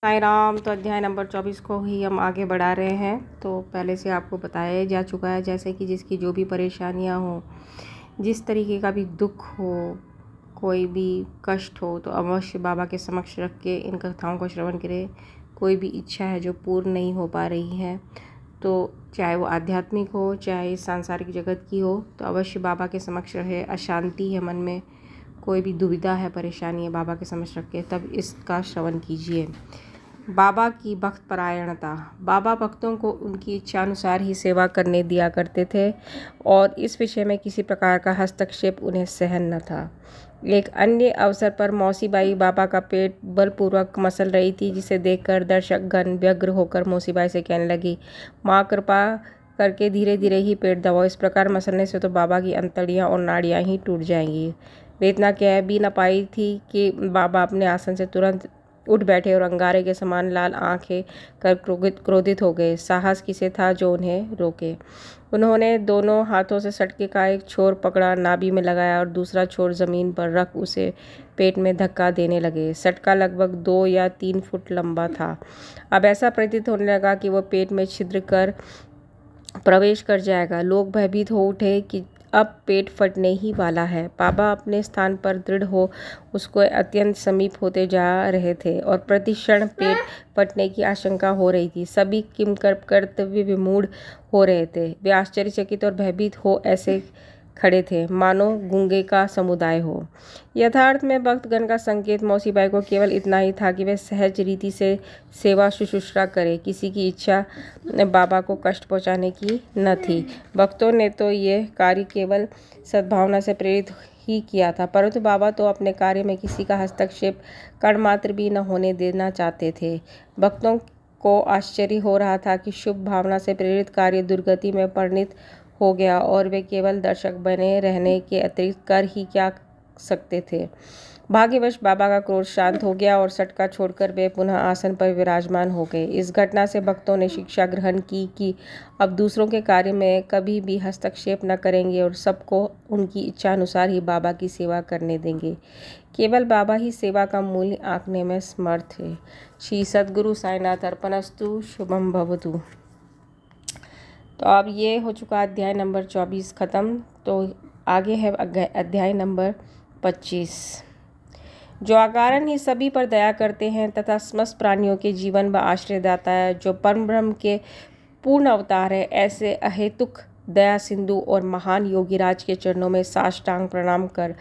साईं राम। तो अध्याय नंबर 24 को ही हम आगे बढ़ा रहे हैं। तो पहले से आपको बताया जा चुका है जैसे कि जिसकी जो भी परेशानियां हो, जिस तरीके का भी दुख हो, कोई भी कष्ट हो, तो अवश्य बाबा के समक्ष रख के इन कथाओं का श्रवण करें। कोई भी इच्छा है जो पूर्ण नहीं हो पा रही है, तो चाहे वो आध्यात्मिक हो चाहे सांसारिक जगत की हो, तो अवश्य बाबा के समक्ष रहे। अशांति है मन में, कोई भी दुविधा है, परेशानी है, बाबा के समक्ष रख के तब इसका श्रवण कीजिए। बाबा की भक्त परायणता। बाबा भक्तों को उनकी इच्छा अनुसार ही सेवा करने दिया करते थे और इस विषय में किसी प्रकार का हस्तक्षेप उन्हें सहन न था। एक अन्य अवसर पर मौसीबाई बाबा का पेट बलपूर्वक मसल रही थी, जिसे देखकर दर्शकगण व्यग्र होकर मौसीबाई से कहने लगी, माँ कृपा करके धीरे धीरे ही पेट दबाओ, इस प्रकार मसलने से तो बाबा की अंतड़ियाँ और नाड़ियाँ ही टूट जाएंगी। वेदना कह भी न पाई थी कि बाबा अपने आसन से तुरंत उठ बैठे और अंगारे के समान लाल आंखें कर क्रोधित हो गए। साहस किसे था जो उन्हें रोके। उन्होंने दोनों हाथों से सटके का एक छोर पकड़ा, नाभि में लगाया और दूसरा छोर जमीन पर रख उसे पेट में धक्का देने लगे। सटका लगभग 2 या 3 फुट लंबा था। अब ऐसा प्रतीत होने लगा कि वह पेट में छिद्र कर प्रवेश कर जाएगा। लोग भयभीत हो उठे कि अब पेट फटने ही वाला है। बाबा अपने स्थान पर दृढ़ हो उसको अत्यंत समीप होते जा रहे थे और प्रतिक्षण पेट फटने की आशंका हो रही थी। सभी कर्तव्य विमूढ़ हो रहे थे। वे आश्चर्यचकित और भयभीत हो ऐसे खड़े थे मानो गूंगे का समुदाय हो। यथार्थ में भक्तगण का संकेत मौसीबाई को केवल इतना ही था कि वे सहज रीति से सेवा शुश्रूषा करे। किसी की इच्छा बाबा को कष्ट पहुंचाने की न थी। भक्तों ने तो ये कार्य केवल सद्भावना से प्रेरित ही किया था, परंतु बाबा तो अपने कार्य में किसी का हस्तक्षेप कण मात्र भी न होने देना चाहते थे। भक्तों को आश्चर्य हो रहा था कि शुभ भावना से प्रेरित कार्य दुर्गति में परिणत हो गया और वे केवल दर्शक बने रहने के अतिरिक्त कर ही क्या सकते थे। भाग्यवश बाबा का क्रोध शांत हो गया और सटका छोड़कर वे पुनः आसन पर विराजमान हो गए। इस घटना से भक्तों ने शिक्षा ग्रहण की कि अब दूसरों के कार्य में कभी भी हस्तक्षेप न करेंगे और सबको उनकी इच्छा अनुसार ही बाबा की सेवा करने देंगे। केवल बाबा ही सेवा का मूल्य आंकने में समर्थ है। श्री सद्गुरु साईनाथ अर्पणस्तु। शुभम भवतु। तो अब ये हो चुका अध्याय नंबर 24 ख़त्म। तो आगे है अध्याय नंबर 25। जो अकारण ही सभी पर दया करते हैं तथा समस्त प्राणियों के जीवन व आश्रयदाता है, जो परम ब्रह्म के पूर्ण अवतार है, ऐसे अहेतुक दया सिंधु और महान योगीराज के चरणों में साष्टांग प्रणाम कर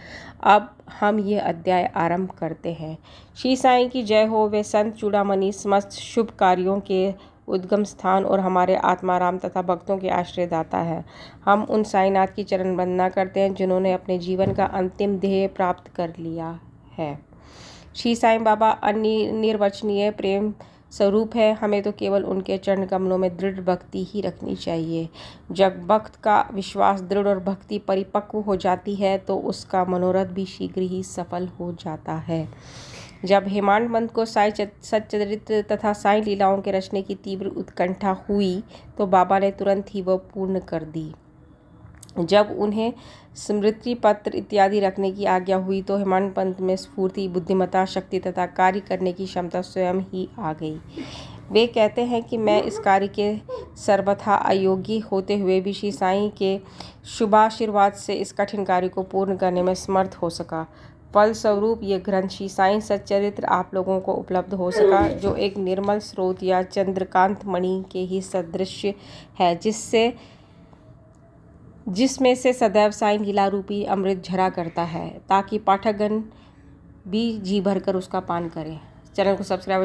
अब हम ये अध्याय आरंभ करते हैं। श्री साईं की जय हो। वे संत चूड़ामणि समस्त शुभ कार्यों के उद्गम स्थान और हमारे आत्माराम तथा भक्तों के आश्रयदाता है। हम उन साईनाथ की चरण वंदना करते हैं जिन्होंने अपने जीवन का अंतिम ध्येय प्राप्त कर लिया है। श्री साईं बाबा अनिर्वचनीय प्रेम स्वरूप है। हमें तो केवल उनके चरण कमलों में दृढ़ भक्ति ही रखनी चाहिए। जब भक्त का विश्वास दृढ़ और भक्ति परिपक्व हो जाती है तो उसका मनोरथ भी शीघ्र ही सफल हो जाता है। जब हेमांत पंत को साईं सच्चरित्र तथा साईं लीलाओं के रचने की तीव्र उत्कंठा हुई तो बाबा ने तुरंत ही वह पूर्ण कर दी। जब उन्हें स्मृति पत्र इत्यादि रखने की आज्ञा हुई तो हेमांत पंत में स्फूर्ति, बुद्धिमत्ता, शक्ति तथा कार्य करने की क्षमता स्वयं ही आ गई। वे कहते हैं कि मैं इस कार्य के सर्वथा अयोग्य होते हुए भी श्री साईं के शुभाशीर्वाद से इस कठिन कार्य को पूर्ण करने में समर्थ हो सका। फलस्वरूप ये ग्रंथ श्री साईं सच्चरित्र आप लोगों को उपलब्ध हो सका, जो एक निर्मल स्रोत या चंद्रकांत मणि के ही सदृश है, जिसमें से सदैव साईं लीला रूपी अमृत झरा करता है, ताकि पाठकगण भी जी भरकर उसका पान करें। चैनल को सब्सक्राइब